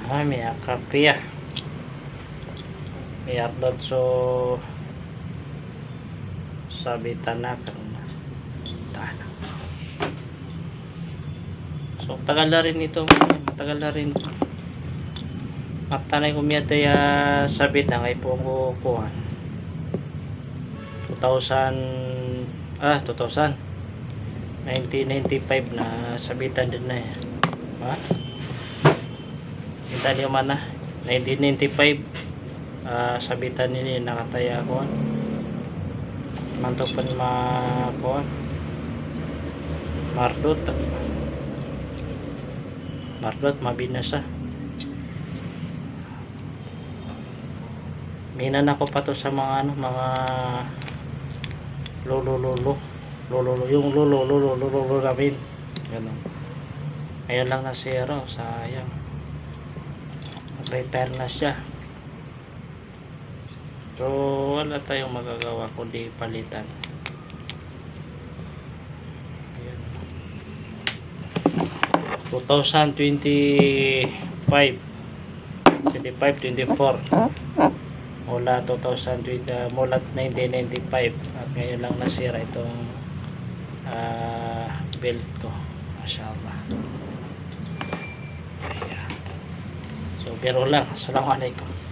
May kape may upload so sabitan na karuna so tagal na rin ito, tagal na rin matanay kumiyata ya sabit na ngay po kukuhan 1995 na sabitan din na ha? Kita niyo man na 1995 sabitan nini nakataya ko mantupan ko mardot mabinasa minan ako pa to sa mga ano mga lolo yung lolo namin ganun. Ayun lang na zero sayang retire na siya so wala tayong magagawa kundi palitan. Ayan. 2025 mula 2020 mula 1995 at ngayon lang nasira itong belt ko masyaallah. So biro lang. Assalamualaikum.